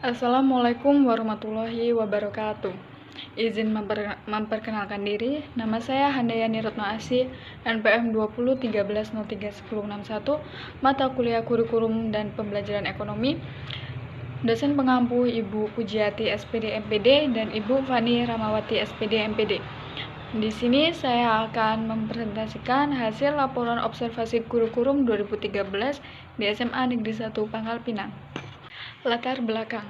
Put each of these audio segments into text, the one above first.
Assalamualaikum warahmatullahi wabarakatuh. Izin memperkenalkan diri, nama saya Handayani Retno Asih, NPM 2013031061, mata kuliah kurikulum dan pembelajaran ekonomi, dosen pengampu Ibu Pujiati SPD MPD dan Ibu Fani Ramawati SPD MPD. Di sini saya akan mempresentasikan hasil laporan observasi kurikulum 2013 di SMA Negeri 1 Pangkal Pinang. Latar belakang.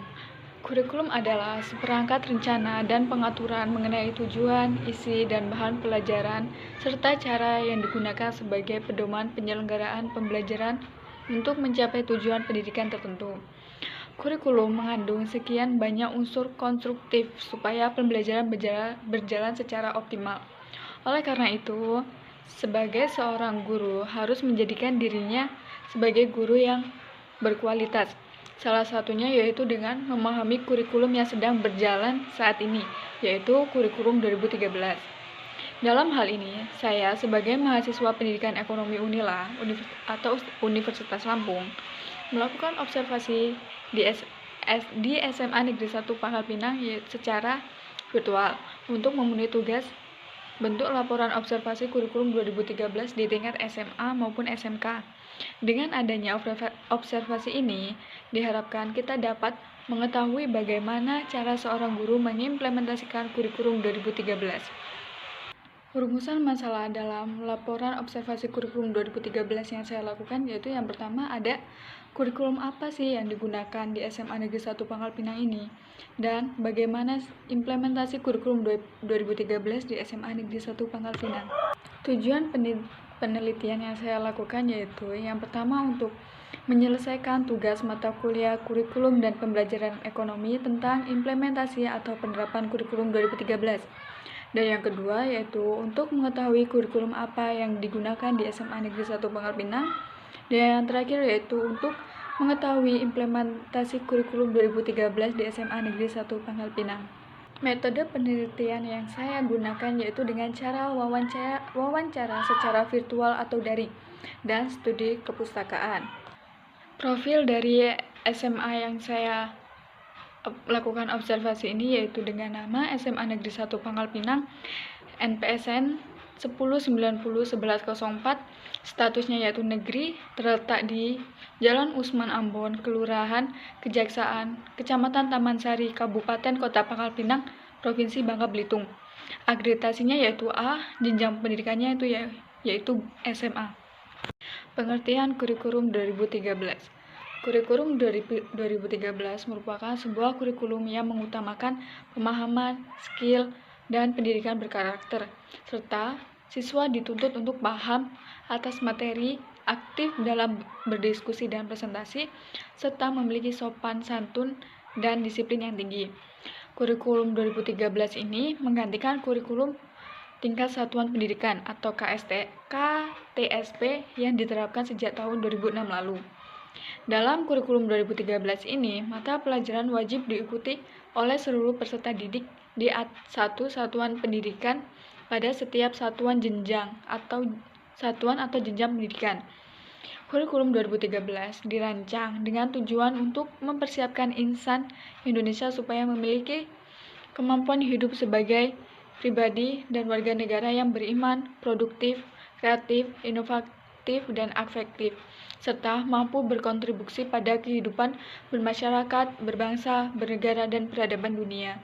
Kurikulum adalah seperangkat rencana dan pengaturan mengenai tujuan, isi, dan bahan pelajaran, serta cara yang digunakan sebagai pedoman penyelenggaraan pembelajaran untuk mencapai tujuan pendidikan tertentu. Kurikulum mengandung sekian banyak unsur konstruktif supaya pembelajaran berjalan secara optimal. Oleh karena itu, sebagai seorang guru harus menjadikan dirinya sebagai guru yang berkualitas. Salah satunya yaitu dengan memahami kurikulum yang sedang berjalan saat ini, yaitu kurikulum 2013. Dalam hal ini, saya sebagai mahasiswa pendidikan ekonomi Unila atau Universitas Lampung melakukan observasi di SMA Negeri 1 Pangkal Pinang secara virtual untuk memenuhi tugas bentuk laporan observasi kurikulum 2013 di tingkat SMA maupun SMK. Dengan adanya observasi ini, diharapkan kita dapat mengetahui bagaimana cara seorang guru mengimplementasikan kurikulum 2013. Rumusan masalah dalam laporan observasi kurikulum 2013 yang saya lakukan yaitu yang pertama ada kurikulum apa sih yang digunakan di SMA Negeri 1 Pangkal Pinang ini, dan bagaimana implementasi kurikulum 2013 di SMA Negeri 1 Pangkal Pinang. Tujuan penelitian yang saya lakukan yaitu yang pertama untuk menyelesaikan tugas mata kuliah kurikulum dan pembelajaran ekonomi tentang implementasi atau penerapan kurikulum 2013. Dan yang kedua yaitu untuk mengetahui kurikulum apa yang digunakan di SMA Negeri 1 Pangkal Pinang. Dan yang terakhir yaitu untuk mengetahui implementasi kurikulum 2013 di SMA Negeri 1 Pangkal Pinang. Metode penelitian yang saya gunakan yaitu dengan cara wawancara secara virtual atau daring dan studi kepustakaan. Profil dari SMA yang saya lakukan observasi ini yaitu dengan nama SMA Negeri 1 Pangkal Pinang, NPSN 10901104, statusnya yaitu negeri, terletak di Jalan Usman Ambon, Kelurahan Kejaksaan, Kecamatan Taman Sari, Kabupaten Kota Pangkal Pinang, Provinsi Bangka Belitung. Akreditasinya yaitu A, jenjang pendidikannya yaitu SMA. Pengertian kurikulum 2013. Kurikulum 2013 merupakan sebuah kurikulum yang mengutamakan pemahaman, skill, dan pendidikan berkarakter, serta siswa dituntut untuk paham atas materi, aktif dalam berdiskusi dan presentasi, serta memiliki sopan santun dan disiplin yang tinggi. Kurikulum 2013 ini menggantikan kurikulum tingkat satuan pendidikan atau KTSP yang diterapkan sejak tahun 2006 lalu. Dalam kurikulum 2013 ini, mata pelajaran wajib diikuti oleh seluruh peserta didik di satu satuan pendidikan pada setiap satuan atau jenjang pendidikan. Kurikulum 2013 dirancang dengan tujuan untuk mempersiapkan insan Indonesia supaya memiliki kemampuan hidup sebagai pribadi dan warga negara yang beriman, produktif, kreatif, inovatif, dan afektif, serta mampu berkontribusi pada kehidupan bermasyarakat, berbangsa, bernegara, dan peradaban dunia.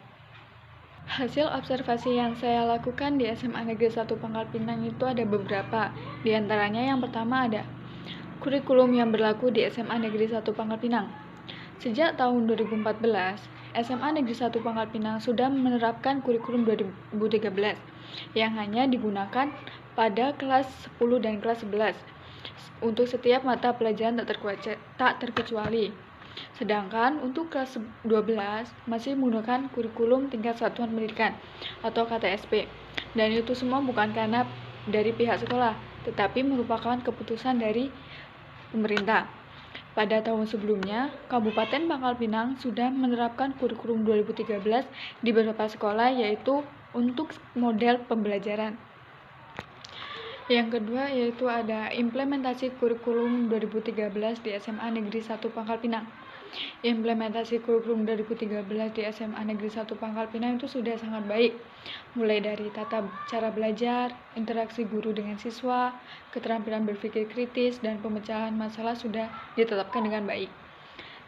Hasil observasi yang saya lakukan di SMA Negeri 1 Pangkal Pinang itu ada beberapa. Di antaranya yang pertama ada kurikulum yang berlaku di SMA Negeri 1 Pangkal Pinang. Sejak tahun 2014, SMA Negeri 1 Pangkal Pinang sudah menerapkan kurikulum 2013 yang hanya digunakan pada kelas 10 dan kelas 11 untuk setiap mata pelajaran tak terkecuali. Sedangkan untuk kelas 12 masih menggunakan kurikulum tingkat satuan pendidikan atau KTSP. Dan itu semua bukan karena dari pihak sekolah, tetapi merupakan keputusan dari pemerintah. Pada tahun sebelumnya, Kabupaten Pangkal Pinang sudah menerapkan kurikulum 2013 di beberapa sekolah yaitu untuk model pembelajaran. Yang kedua yaitu ada implementasi kurikulum 2013 di SMA Negeri 1 Pangkal Pinang. Implementasi kurikulum 2013 di SMA Negeri 1 Pangkal Pinang itu sudah sangat baik, mulai dari tata cara belajar, interaksi guru dengan siswa, keterampilan berpikir kritis, dan pemecahan masalah sudah ditetapkan dengan baik.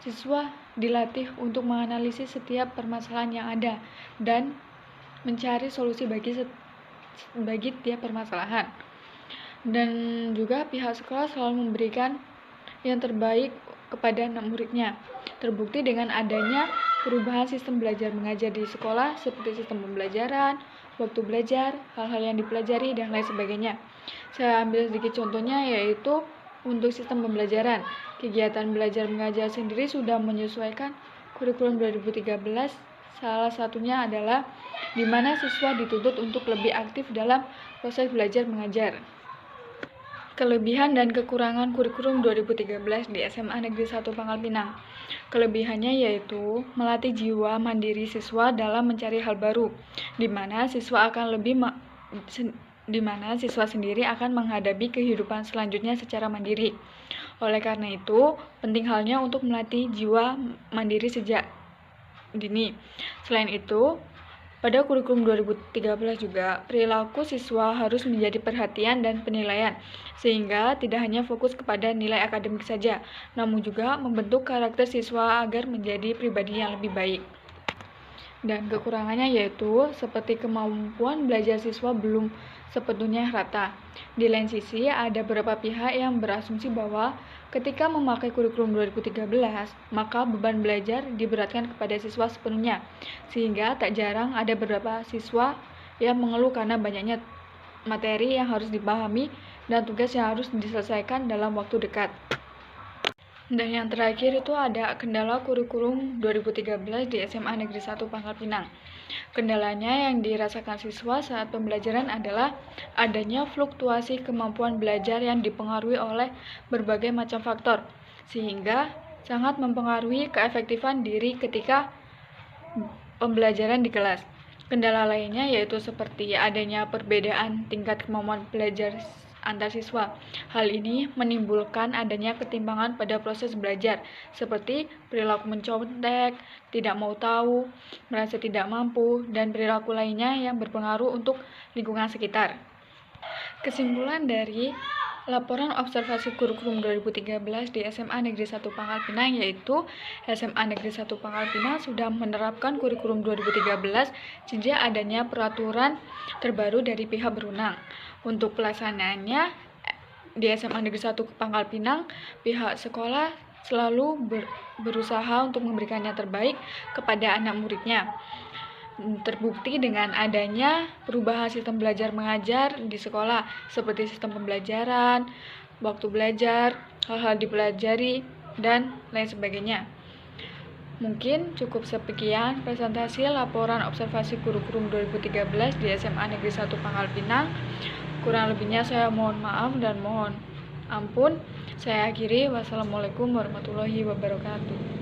Siswa dilatih untuk menganalisis setiap permasalahan yang ada dan mencari solusi bagi tiap permasalahan. Dan juga pihak sekolah selalu memberikan yang terbaik kepada anak muridnya. Terbukti dengan adanya perubahan sistem belajar mengajar di sekolah seperti sistem pembelajaran, waktu belajar, hal-hal yang dipelajari, dan lain sebagainya. Saya ambil sedikit contohnya, yaitu untuk sistem pembelajaran. Kegiatan belajar mengajar sendiri sudah menyesuaikan kurikulum 2013. Salah satunya adalah di mana siswa dituntut untuk lebih aktif dalam proses belajar mengajar. Kelebihan dan kekurangan kurikulum 2013 di SMA Negeri 1 Pangkal Pinang. Kelebihannya yaitu melatih jiwa mandiri siswa dalam mencari hal baru, di mana siswa sendiri akan menghadapi kehidupan selanjutnya secara mandiri. Oleh karena itu, penting halnya untuk melatih jiwa mandiri sejak dini. Selain itu, pada kurikulum 2013 juga, perilaku siswa harus menjadi perhatian dan penilaian, sehingga tidak hanya fokus kepada nilai akademik saja, namun juga membentuk karakter siswa agar menjadi pribadi yang lebih baik. Dan kekurangannya yaitu seperti kemampuan belajar siswa belum sepenuhnya rata. Di lain sisi, ada beberapa pihak yang berasumsi bahwa ketika memakai kurikulum 2013, maka beban belajar diberatkan kepada siswa sepenuhnya, sehingga tak jarang ada beberapa siswa yang mengeluh karena banyaknya materi yang harus dipahami dan tugas yang harus diselesaikan dalam waktu dekat. Dan yang terakhir itu ada kendala kurikulum 2013 di SMA Negeri 1 Pangkal Pinang. Kendalanya yang dirasakan siswa saat pembelajaran adalah adanya fluktuasi kemampuan belajar yang dipengaruhi oleh berbagai macam faktor, sehingga sangat mempengaruhi keefektifan diri ketika pembelajaran di kelas. Kendala lainnya yaitu seperti adanya perbedaan tingkat kemampuan belajar antar siswa. Hal ini menimbulkan adanya ketimpangan pada proses belajar, seperti perilaku mencontek, tidak mau tahu, merasa tidak mampu, dan perilaku lainnya yang berpengaruh untuk lingkungan sekitar. Kesimpulan dari laporan observasi kurikulum 2013 di SMA Negeri 1 Pangkal Pinang yaitu SMA Negeri 1 Pangkal Pinang sudah menerapkan kurikulum 2013 sejak adanya peraturan terbaru dari pihak berwenang. Untuk pelaksanaannya di SMA Negeri 1 Pangkal Pinang, pihak sekolah selalu berusaha untuk memberikan yang terbaik kepada anak muridnya. Terbukti dengan adanya perubahan sistem belajar mengajar di sekolah, seperti sistem pembelajaran, waktu belajar, hal-hal dipelajari, dan lain sebagainya. Mungkin cukup sekian presentasi laporan observasi kurikulum 2013 di SMA Negeri 1 Pangkal Pinang. Kurang lebihnya saya mohon maaf dan mohon ampun. Saya akhiri. Wassalamualaikum warahmatullahi wabarakatuh.